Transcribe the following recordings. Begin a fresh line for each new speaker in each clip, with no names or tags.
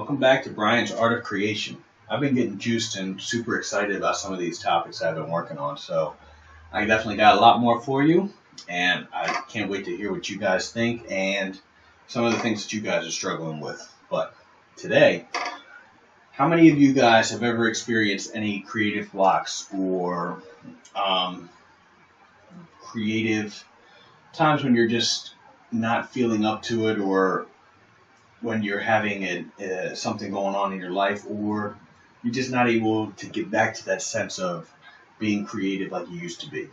Welcome back to Brian's Art of Creation. I've been getting juiced and super excited about some of these topics I've been working on, so I definitely got a lot more for you, and I can't wait to hear what you guys think and some of the things that you guys are struggling with. But today, how many of you guys have ever experienced any creative blocks or creative times when you're just not feeling up to it, or when you're having something going on in your life, or you're just not able to get back to that sense of being creative like you used to be?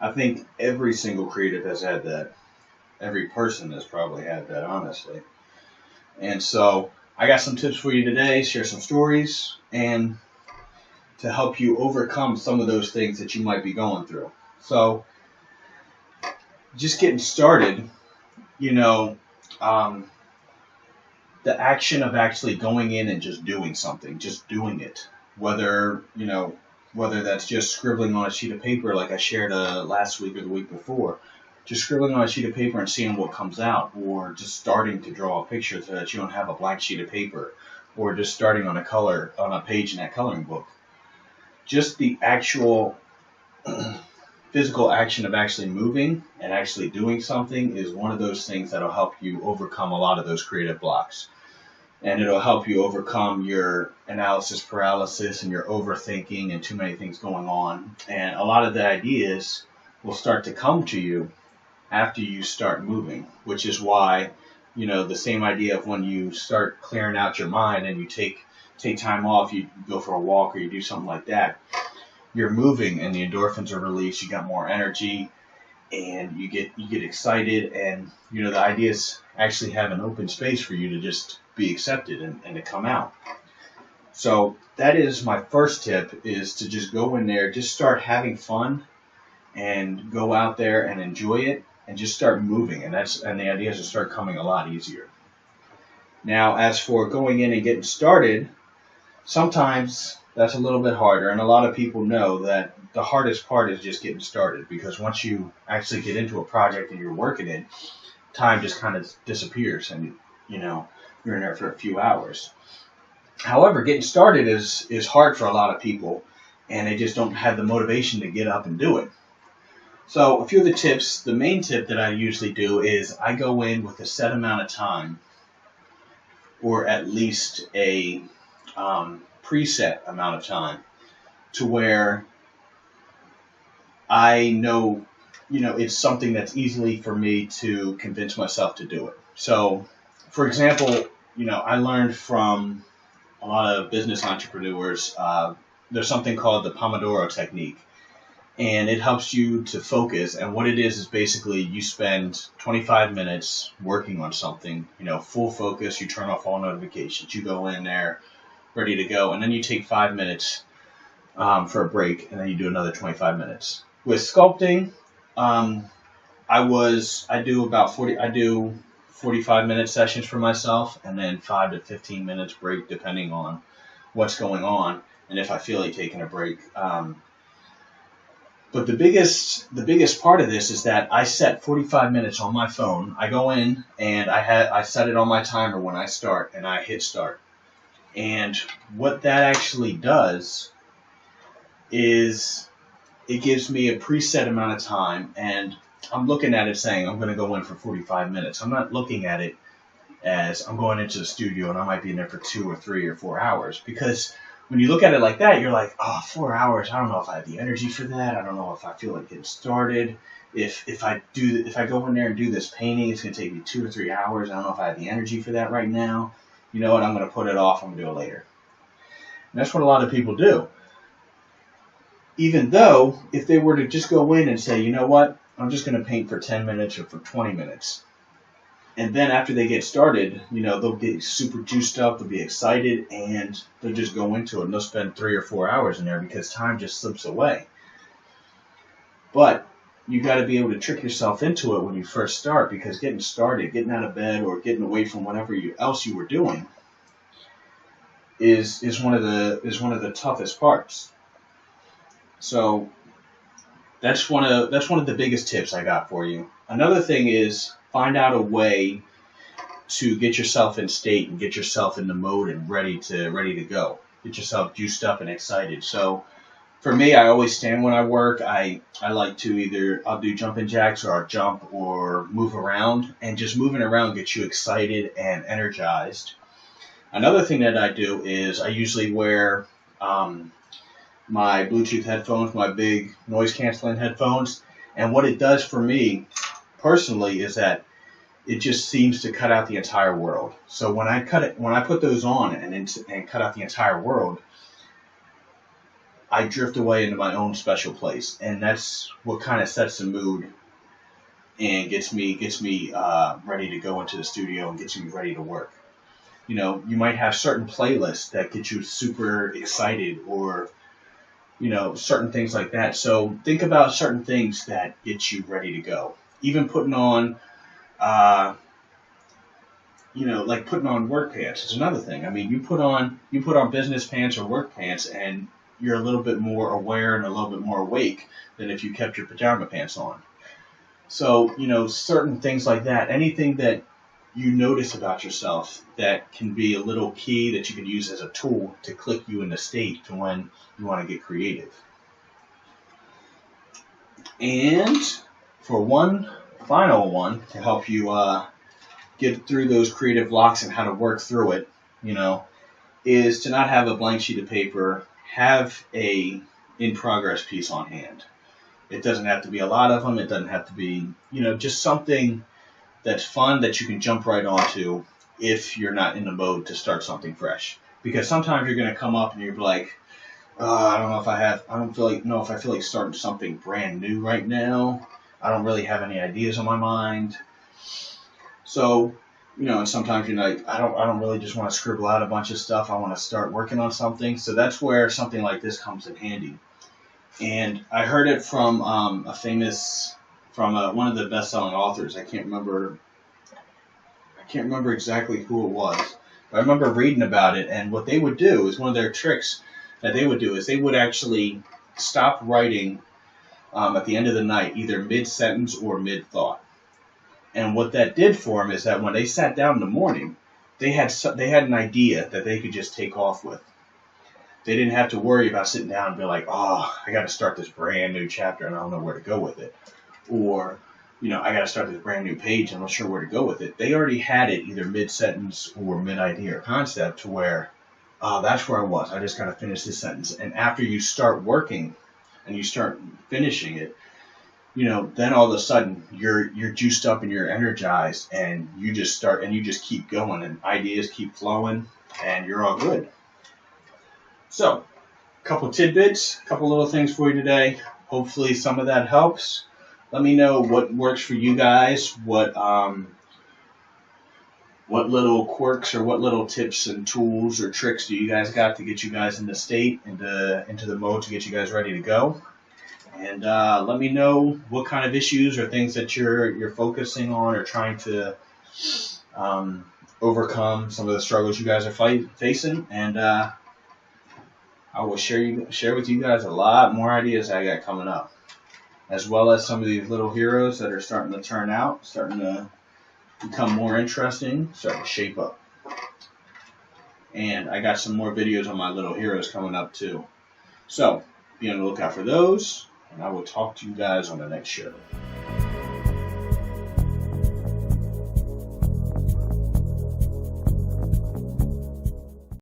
I think every single creative has had that. Every person has probably had that, honestly. And so I got some tips for you today, share some stories, and to help you overcome some of those things that you might be going through. So just getting started, the action of actually going in and just doing something, just doing it, whether that's just scribbling on a sheet of paper like I shared last week or the week before, just scribbling on a sheet of paper and seeing what comes out, or just starting to draw a picture so that you don't have a blank sheet of paper, or just starting on a page in that coloring book. Just the actual physical action of actually moving and actually doing something is one of those things that'll help you overcome a lot of those creative blocks. And it'll help you overcome your analysis paralysis and your overthinking and too many things going on. And a lot of the ideas will start to come to you after you start moving, which is why, the same idea of when you start clearing out your mind and you take time off, you go for a walk or you do something like that, you're moving and the endorphins are released, you got more energy, and you get excited, and the ideas actually have an open space for you to just be accepted and to come out. So that is my first tip, is to just go in there, just start having fun and go out there and enjoy it and just start moving, and the ideas will start coming a lot easier. Now, as for going in and getting started, sometimes that's a little bit harder, and a lot of people know that the hardest part is just getting started, because once you actually get into a project and you're working it, time just kind of disappears, and you're in there for a few hours. However, getting started is hard for a lot of people, and they just don't have the motivation to get up and do it. So a few of the tips, the main tip that I usually do is I go in with a set amount of time, or at least a preset amount of time, to where I know, it's something that's easily for me to convince myself to do it. So, for example, I learned from a lot of business entrepreneurs, there's something called the Pomodoro technique, and it helps you to focus. And what it is basically you spend 25 minutes working on something, full focus, you turn off all notifications, you go in there ready to go, and then you take 5 minutes for a break, and then you do another 25 minutes. With sculpting, I do 45-minute sessions for myself, and then 5 to 15 minutes break depending on what's going on and if I feel like taking a break. But the biggest part of this is that I set 45 minutes on my phone. I go in and I set it on my timer when I start, and I hit start. And what that actually does is it gives me a preset amount of time, and I'm looking at it saying I'm going to go in for 45 minutes. I'm not looking at it as I'm going into the studio and I might be in there for 2 or 3 or 4 hours, because when you look at it like that, you're like, 4 hours, I don't know if I have the energy for that. I don't know if I feel like getting started. If I go in there and do this painting, it's going to take me 2 or 3 hours. I don't know if I have the energy for that right now. You know what, I'm going to put it off. I'm going to do it later. And that's what a lot of people do. Even though, if they were to just go in and say, you know what, I'm just going to paint for 10 minutes or for 20 minutes. And then after they get started, they'll get super juiced up, they'll be excited, and they'll just go into it, and they'll spend 3 or 4 hours in there because time just slips away. But you got to be able to trick yourself into it when you first start, because getting started, getting out of bed, or getting away from whatever else you were doing is one of the toughest parts. So that's one of the biggest tips I got for you. Another thing is find out a way to get yourself in state and get yourself in the mode and ready to go. Get yourself juiced up and excited. So for me, I always stand when I work. I like to I'll do jumping jacks, or I'll jump or move around, and just moving around gets you excited and energized. Another thing that I do is I usually wear my Bluetooth headphones, my big noise canceling headphones, and what it does for me personally is that it just seems to cut out the entire world. So when I put those on and cut out the entire world, I drift away into my own special place, and that's what kind of sets the mood and gets me ready to go into the studio and gets me ready to work. You know, you might have certain playlists that get you super excited, or certain things like that. So think about certain things that get you ready to go. Even putting on, like putting on work pants is another thing. I mean, you put on business pants or work pants, and you're a little bit more aware and a little bit more awake than if you kept your pajama pants on. So, certain things like that, anything that you notice about yourself that can be a little key that you can use as a tool to click you in the state to when you want to get creative. And for one final one to help you get through those creative blocks and how to work through it, is to not have a blank sheet of paper. Have a in-progress piece on hand. It doesn't have to be a lot of them. It doesn't have to be, just something that's fun that you can jump right onto if you're not in the mode to start something fresh. Because sometimes you're going to come up and you're like, I don't know if I feel like starting something brand new right now. I don't really have any ideas on my mind. So, and sometimes you're like, I don't really just want to scribble out a bunch of stuff. I want to start working on something. So that's where something like this comes in handy. And I heard it from one of the best-selling authors. I can't remember exactly who it was, but I remember reading about it. And what they would do is, one of their tricks that they would do is they would actually stop writing at the end of the night, either mid-sentence or mid-thought. And what that did for them is that when they sat down in the morning, they had an idea that they could just take off with. They didn't have to worry about sitting down and be like, I got to start this brand new chapter and I don't know where to go with it. Or, I got to start this brand new page and I'm not sure where to go with it. They already had it either mid-sentence or mid-idea or concept to where, that's where I was. I just got to finish this sentence. And after you start working and you start finishing it, then all of a sudden you're juiced up and you're energized, and you just keep going, and ideas keep flowing, and you're all good. So, a couple tidbits, a couple little things for you today. Hopefully some of that helps. Let me know what works for you guys, what little quirks or what little tips and tools or tricks do you guys got to get you guys in the state, into the mode to get you guys ready to go. And let me know what kind of issues or things that you're focusing on or trying to overcome, some of the struggles you guys are facing. And I will share with you guys a lot more ideas I got coming up, as well as some of these little heroes that are starting to turn out, starting to become more interesting, starting to shape up. And I got some more videos on my little heroes coming up too. So be on the lookout for those. And I will talk to you guys on the next show.